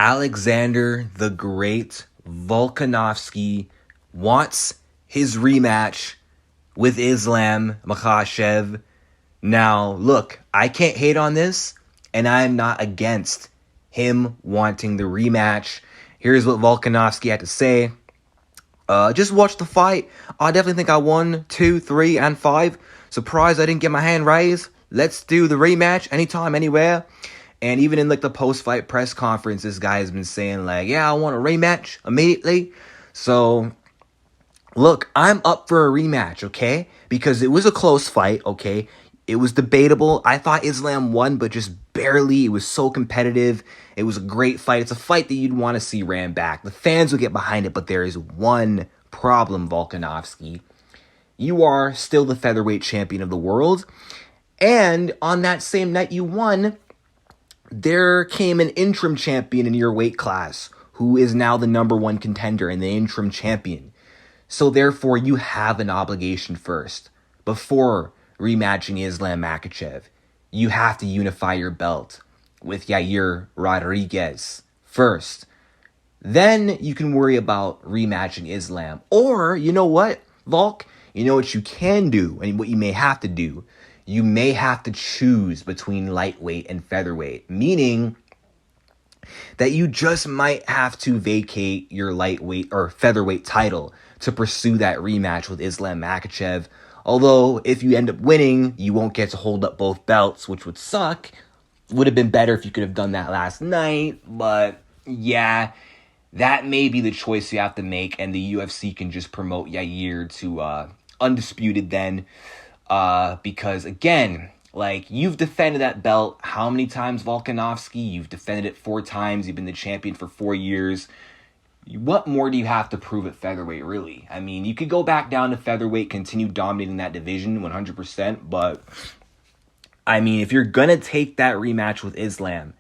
Alexander the Great Volkanovski wants his rematch with Islam Makhachev. Now, look, I can't hate on this, and I'm not against him wanting the rematch. Here's what Volkanovski had to say. Just watch the fight. I definitely think I won 2, 3, and 5. Surprised I didn't get my hand raised. Let's do the rematch anytime, anywhere. And even in the post-fight press conference, this guy has been saying yeah, I want a rematch immediately. So, look, I'm up for a rematch, okay? Because it was a close fight, okay? It was debatable. I thought Islam won, but just barely. It was so competitive. It was a great fight. It's a fight that you'd want to see ran back. The fans would get behind it, but there is one problem, Volkanovski. You are still the featherweight champion of the world. And on that same night you won, there came an interim champion in your weight class who is now the number one contender and the interim champion. So therefore, you have an obligation first. Before rematching Islam Makhachev, you have to unify your belt with Yair Rodriguez first. Then you can worry about rematching Islam. Or, you know what, Volk? You know what you can do and what you may have to do? You may have to choose between lightweight and featherweight, meaning that you just might have to vacate your lightweight or featherweight title to pursue that rematch with Islam Makhachev. Although, if you end up winning, you won't get to hold up both belts, which would suck. Would have been better if you could have done that last night, but yeah, that may be the choice you have to make, and the UFC can just promote Yair to undisputed then. Because again, you've defended that belt how many times, Volkanovski? You've defended it 4 times. You've been the champion for 4 years. What more do you have to prove at featherweight, really? I mean, you could go back down to featherweight, continue dominating that division 100%, but I mean, if you're going to take that rematch with Islam,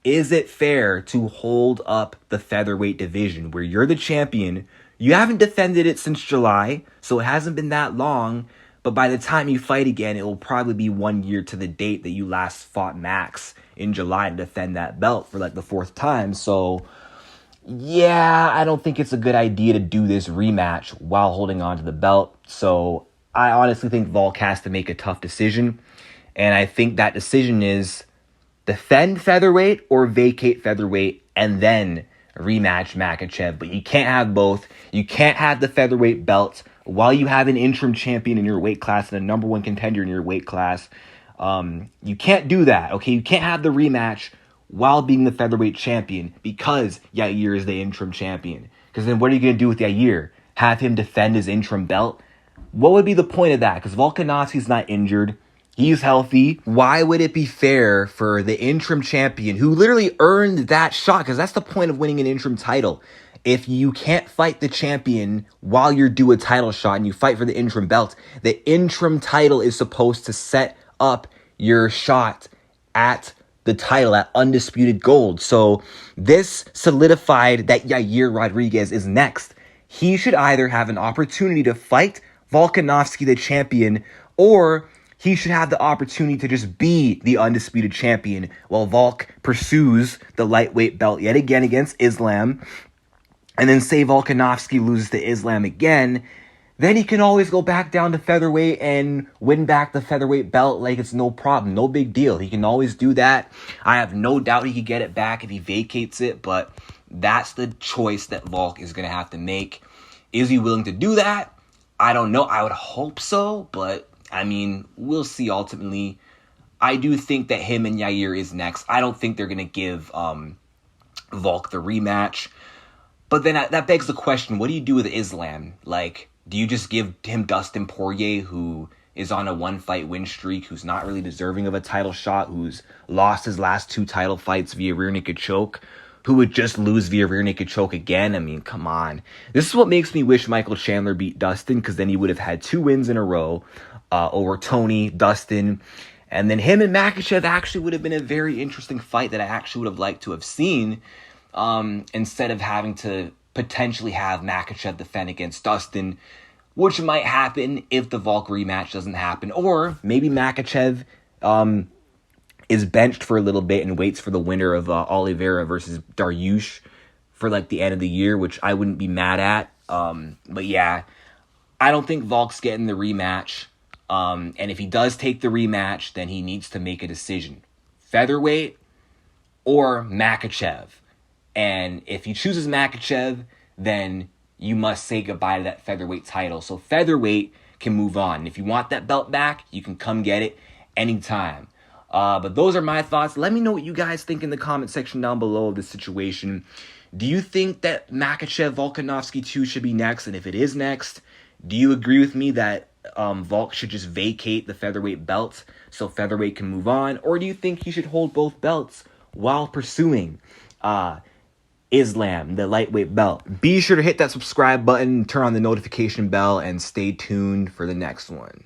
is it fair to hold up the featherweight division where you're the champion? You haven't defended it since July, so it hasn't been that long. But by the time you fight again, it will probably be 1 year to the date that you last fought Max in July to defend that belt for the 4th time. So, yeah, I don't think it's a good idea to do this rematch while holding on to the belt. So, I honestly think Volk has to make a tough decision. And I think that decision is defend featherweight or vacate featherweight and then rematch Makhachev. But you can't have both. You can't have the featherweight belt while you have an interim champion in your weight class and a number one contender in your weight class. You can't do that, okay? You can't have the rematch while being the featherweight champion because Yair is the interim champion. Because then what are you going to do with Yair? Have him defend his interim belt? What would be the point of that? Because Volkanovski's not injured. He's healthy. Why would it be fair for the interim champion who literally earned that shot? Because that's the point of winning an interim title. If you can't fight the champion while you're due a title shot and you fight for the interim belt, the interim title is supposed to set up your shot at the title, at undisputed gold. So this solidified that Yair Rodriguez is next. He should either have an opportunity to fight Volkanovski, the champion, or he should have the opportunity to just be the undisputed champion while Volk pursues the lightweight belt yet again against Islam. And then say Volkanovski loses to Islam again, then he can always go back down to featherweight and win back the featherweight belt like it's no problem, no big deal. He can always do that. I have no doubt he could get it back if he vacates it, but that's the choice that Volk is going to have to make. Is he willing to do that? I don't know. I would hope so, but I mean, we'll see ultimately. I do think that him and Yair is next. I don't think they're going to give Volk the rematch. But then that begs the question, what do you do with Islam? Do you just give him Dustin Poirier, who is on a 1-fight win streak, who's not really deserving of a title shot, who's lost his last 2 title fights via rear naked choke, who would just lose via rear naked choke again? I mean, come on. This is what makes me wish Michael Chandler beat Dustin, because then he would have had 2 wins in a row over Tony, Dustin, and then him and Makhachev actually would have been a very interesting fight that I actually would have liked to have seen. Instead of having to potentially have Makhachev defend against Dustin, which might happen if the Volk rematch doesn't happen. Or maybe Makhachev is benched for a little bit and waits for the winner of Oliveira versus Dariush for like the end of the year, which I wouldn't be mad at. But yeah, I don't think Volk's getting the rematch. And if he does take the rematch, then he needs to make a decision. Featherweight or Makhachev. And if he chooses Makhachev, then you must say goodbye to that featherweight title. So featherweight can move on. If you want that belt back, you can come get it anytime. But those are my thoughts. Let me know what you guys think in the comment section down below of this situation. Do you think that Makhachev Volkanovski 2 should be next? And if it is next, do you agree with me that Volk should just vacate the featherweight belt so featherweight can move on? Or do you think he should hold both belts while pursuing Islam, the lightweight belt? Be sure to hit that subscribe button, turn on the notification bell, and stay tuned for the next one.